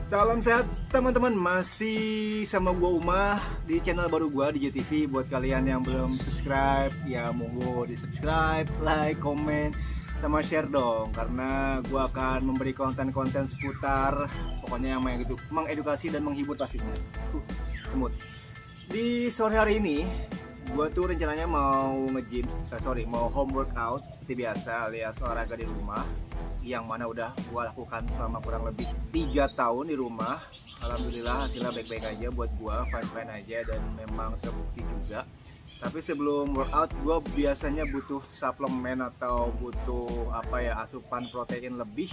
Salam sehat teman-teman, masih sama gua Umah di channel baru gua di JTV. Buat kalian yang belum subscribe, ya monggo di subscribe, like, komen, sama share dong. Karena gua akan memberi konten-konten seputar pokoknya yang mengedukasi dan menghibur pastinya. Semut. Di sore hari ini gua tuh rencananya mau mau home workout seperti biasa alias olahraga di rumah, yang mana udah gua lakukan selama kurang lebih 3 tahun di rumah. Alhamdulillah hasilnya baik-baik aja buat gua, fine-fine aja, dan memang terbukti juga. Tapi sebelum workout gua biasanya butuh suplemen atau butuh asupan protein lebih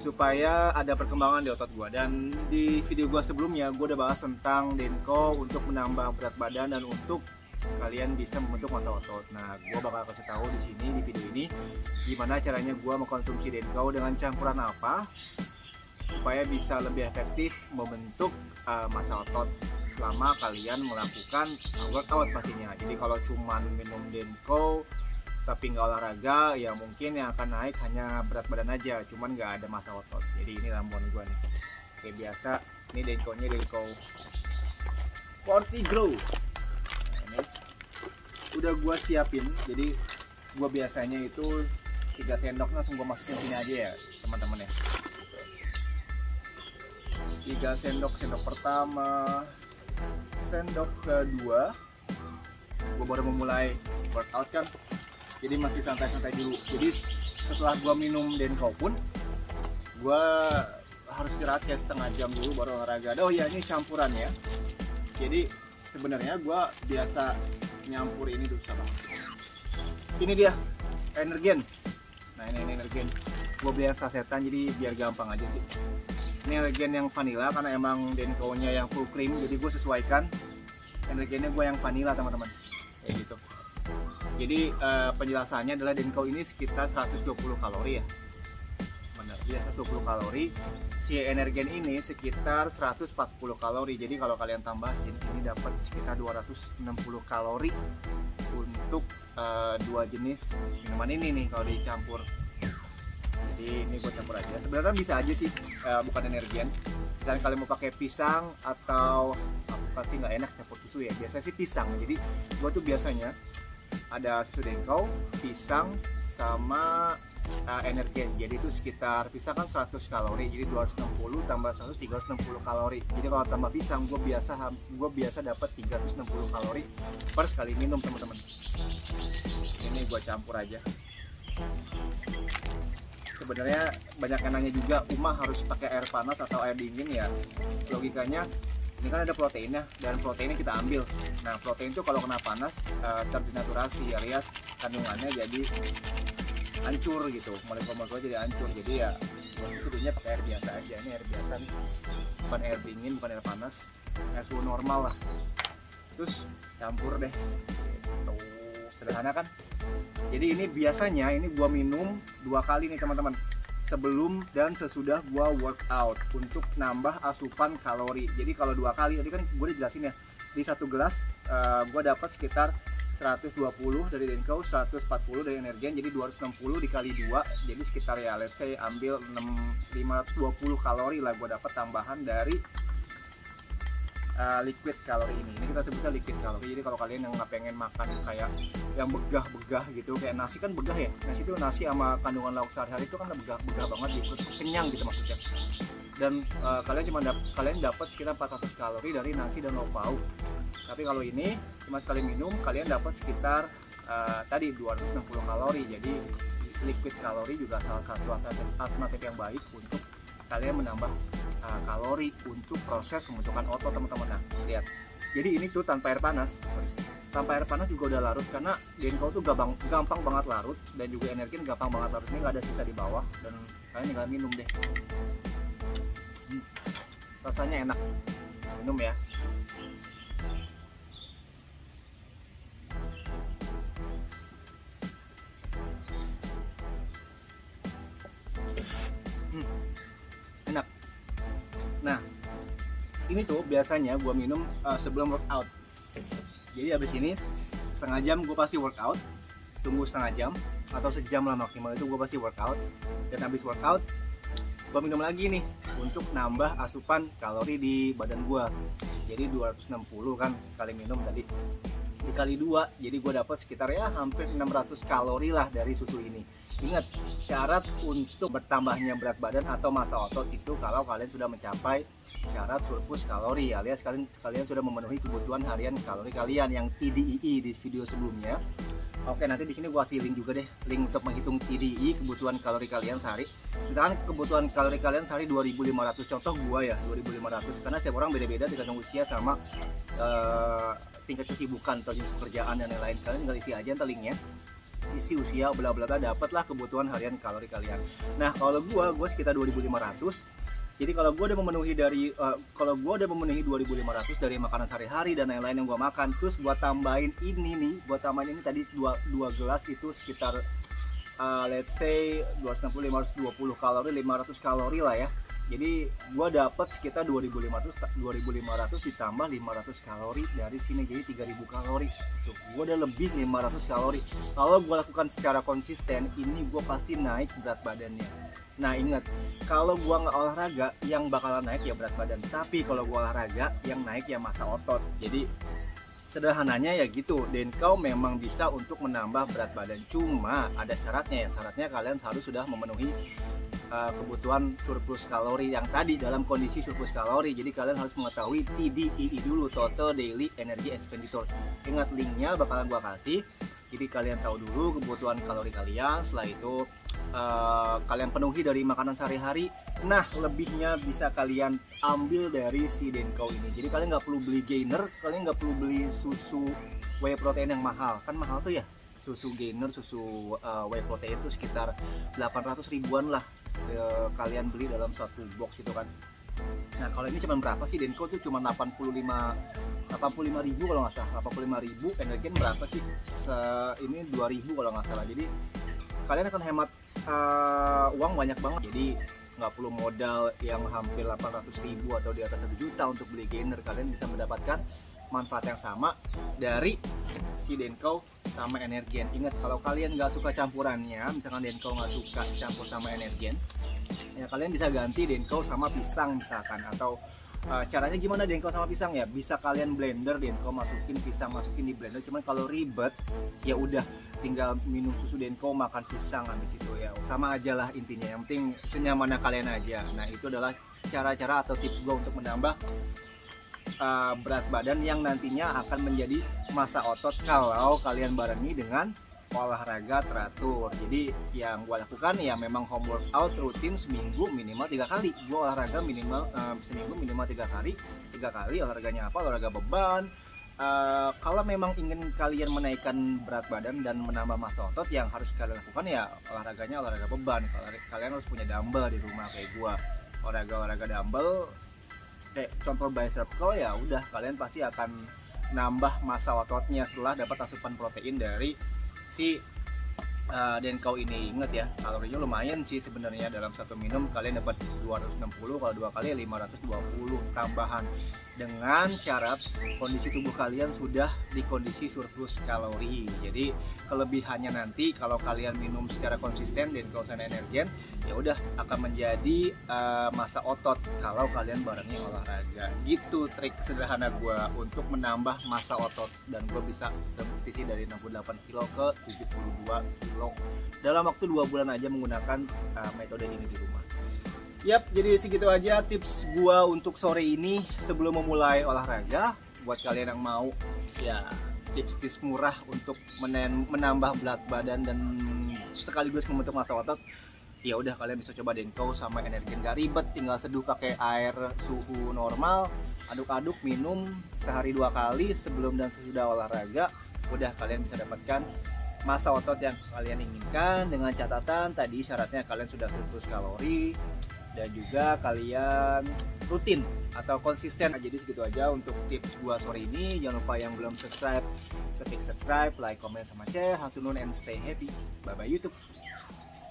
supaya ada perkembangan di otot gua. Dan di video gua sebelumnya gua udah bahas tentang Denko untuk menambah berat badan dan untuk kalian bisa membentuk massa otot. Nah, gue bakal kasih tahu di sini di video ini gimana caranya gue mengkonsumsi Denko dengan campuran apa supaya bisa lebih efektif membentuk massa otot selama kalian melakukan workout pastinya. Jadi kalau cuman minum Denko tapi nggak olahraga, ya mungkin yang akan naik hanya berat badan aja, cuman nggak ada massa otot. Jadi ini ramuan gue nih. Kayak biasa, ini Denko-nya Denko Forti Grow. Udah gua siapin, jadi gua biasanya itu 3 sendok langsung gua masukin sini aja ya teman-teman ya. 3 sendok pertama, sendok kedua. Gua baru memulai workout kan, jadi masih santai-santai dulu. Jadi setelah gua minum Denko pun gua harus istirahat kayak setengah jam dulu baru olahraga. Oh ya, ini campuran ya. Jadi sebenarnya gua biasa nyampur ini dulu sama. Ini dia Energen. Nah ini Energen. Gue beli yang sasetan jadi biar gampang aja sih. Ini Energen yang vanilla karena emang Denko-nya yang full cream, jadi gue sesuaikan. Energennya gue yang vanilla teman-teman. Kayak gitu. Jadi penjelasannya adalah Denko ini sekitar 120 kalori ya. Benar, dia 120 kalori. Si Energen ini sekitar 140 kalori. Jadi kalau kalian tambahin ini dapat sekitar 260 kalori untuk dua jenis minuman ini nih kalau dicampur. Jadi ini gue campur aja. Sebenarnya bisa aja sih bukan Energen. Dan kalian mau pakai pisang atau pasti nggak enak campur susu ya. Biasanya sih pisang. Jadi gue tuh biasanya ada susu Denko, pisang, sama Energen. Jadi itu sekitar pisang kan 100 kalori, jadi 260 tambah 100 360 kalori. Jadi kalau tambah pisang gue biasa dapat 360 kalori per sekali minum teman-teman. Ini gue campur aja. Sebenarnya banyak yang nanya juga, Umah harus pakai air panas atau air dingin ya. Logikanya ini kan ada proteinnya, dan proteinnya kita ambil. Nah, protein itu kalau kena panas terdinaturasi alias kandungannya jadi hancur gitu, molekul-molekul jadi hancur. Jadi ya sebenarnya pakai air biasa aja. Ini air biasa nih, bukan air dingin, bukan air panas, air suhu normal lah. Terus campur deh gitu. Sederhana kan. Jadi ini biasanya ini gua minum 2 kali nih teman-teman, sebelum dan sesudah gua workout untuk nambah asupan kalori. Jadi kalau 2 kali tadi kan gue udah jelasin ya, di 1 gelas gua dapat sekitar 120 dari Denko, 140 dari Energen, jadi 260 dikali 2, jadi sekitar ya let's say ambil 520 kalori lah gue dapat tambahan dari liquid kalori ini. Ini kita sebutnya liquid kalori. Jadi kalau kalian yang nggak pengen makan kayak yang begah-begah gitu, kayak nasi kan begah ya, nasi sama kandungan lauk sehari-hari itu kan begah banget gitu, kenyang gitu maksudnya. Dan kalian dapat sekitar 400 kalori dari nasi dan lauk pauk. Tapi kalau ini cuma sekali minum kalian dapat sekitar tadi 260 kalori. Jadi liquid kalori juga salah satu alternatif yang baik untuk kalian menambah kalori untuk proses pembentukan otot teman-teman. Nah, lihat. Jadi ini tuh tanpa air panas. Tanpa air panas juga udah larut, karena Denko tuh gampang banget larut, dan juga Energen gampang banget larut. Ini nggak ada sisa di bawah, dan kalian tinggal minum deh. Rasanya enak. Minum ya. Enak. Nah, ini tuh biasanya gue minum sebelum workout. Jadi habis ini setengah jam gue pasti workout, tunggu setengah jam atau sejam lah maksimal, itu gue pasti workout. Dan habis workout gue minum lagi nih untuk nambah asupan kalori di badan gue. Jadi 260 kan sekali minum tadi, dikali 2, jadi gue dapat sekitar ya hampir 600 kalori lah dari susu ini. Ingat, syarat untuk bertambahnya berat badan atau massa otot itu kalau kalian sudah mencapai syarat surplus kalori, alias kalian sudah memenuhi kebutuhan harian kalori kalian yang TDEE di video sebelumnya. Oke, nanti di sini gua kasih link juga deh, link untuk menghitung TDEE, kebutuhan kalori kalian sehari. Misalkan kebutuhan kalori kalian sehari 2.500, contoh gua ya 2.500, karena setiap orang beda-beda tergantung usia sama tingkat kesibukan atau jenis pekerjaan dan lain-lain. Kalian tinggal isi aja linknya, isi usia bla bla bla, dapatlah kebutuhan harian kalori kalian. Nah, kalau gua sekitar 2.500. Jadi kalau gue udah memenuhi 2.500 dari makanan sehari-hari dan lain-lain yang gue makan, terus gue tambahin ini tadi 2 gelas itu sekitar let's say 260, 520 kalori, 500 kalori lah ya. Jadi gue dapat sekitar 2.500 ditambah 500 kalori dari sini, jadi 3.000 kalori. Tuh, gue udah lebih 500 kalori. Kalau gue lakukan secara konsisten, ini gue pasti naik berat badannya. Nah ingat, kalau gue nggak olahraga, yang bakalan naik ya berat badan. Tapi kalau gue olahraga, yang naik ya massa otot. Jadi sederhananya ya gitu, Denkau memang bisa untuk menambah berat badan. Cuma ada syaratnya ya, syaratnya kalian harus sudah memenuhi kebutuhan surplus kalori yang tadi. Dalam kondisi surplus kalori, jadi kalian harus mengetahui TDEE dulu, Total Daily Energy Expenditure. Ingat, linknya bakalan gua kasih, jadi kalian tahu dulu kebutuhan kalori kalian. Setelah itu kalian penuhi dari makanan sehari-hari. Nah, lebihnya bisa kalian ambil dari si Denkau ini. Jadi kalian nggak perlu beli gainer, kalian nggak perlu beli susu whey protein yang mahal. Kan mahal tuh ya, susu gainer, susu whey protein itu sekitar 800 ribuan lah kalian beli dalam satu box itu kan. Nah, kalau ini cuma berapa sih? Denkau tuh cuma 85 ribu kalau nggak salah, 85 ribu. Energen berapa sih? Ini 2.000 kalau nggak salah. Jadi kalian akan hemat uang banyak banget. Jadi nggak perlu modal yang hampir 800 ribu atau di atas 1 juta untuk beli gainer. Kalian bisa mendapatkan manfaat yang sama dari si Denkau sama Energen. Ingat, kalau kalian nggak suka campurannya, misalkan Denkau nggak suka campur sama Energen, ya kalian bisa ganti Denkau sama pisang misalkan. Atau caranya gimana Denkau sama pisang ya? Bisa kalian blender, Denkau masukin, pisang masukin di blender. Cuman kalau ribet ya udah tinggal minum susu Denkau, makan pisang habis itu ya. Sama aja lah intinya, yang penting senyamannya kalian aja. Nah, itu adalah cara-cara atau tips gue untuk menambah berat badan yang nantinya akan menjadi massa otot kalau kalian barengi dengan olahraga teratur. Jadi yang gue lakukan ya memang home workout rutin seminggu minimal 3 kali. Gue olahraga minimal seminggu minimal 3 kali. 3 kali olahraganya apa? Olahraga beban. Kalau memang ingin kalian menaikkan berat badan dan menambah massa otot, yang harus kalian lakukan ya olahraganya olahraga beban. Kalian harus punya dumbbell di rumah kayak gue. Olahraga dumbbell kayak contoh bicep curl, ya udah kalian pasti akan nambah massa ototnya setelah dapat asupan protein dari si Denkau ini. Ingat ya, kalorinya lumayan sih sebenarnya. Dalam satu minum kalian dapat 260, kalau 2 kali 520 tambahan, dengan syarat kondisi tubuh kalian sudah di kondisi surplus kalori. Jadi kelebihannya nanti kalau kalian minum secara konsisten Denkau dan Energen, ya udah akan menjadi massa otot kalau kalian barengi olahraga. Gitu trik sederhana gue untuk menambah massa otot, dan gue bisa kompetisi dari 68 kilo ke 72 kilo dalam waktu 2 bulan aja menggunakan metode ini di rumah. Yap, jadi segitu aja tips gua untuk sore ini sebelum memulai olahraga. Buat kalian yang mau ya tips-tips murah untuk menambah berat badan dan sekaligus membentuk massa otot, ya udah kalian bisa coba Denkau sama Energen. Gak ribet, tinggal seduh pakai air suhu normal, aduk-aduk, minum sehari 2 kali sebelum dan sesudah olahraga. Udah kalian bisa dapatkan massa otot yang kalian inginkan, dengan catatan tadi syaratnya kalian sudah surplus kalori dan juga kalian rutin atau konsisten. Jadi segitu aja untuk tips gua sore ini. Jangan lupa yang belum subscribe, ketik subscribe, like, comment, sama share. Have to know and stay happy. Bye bye YouTube.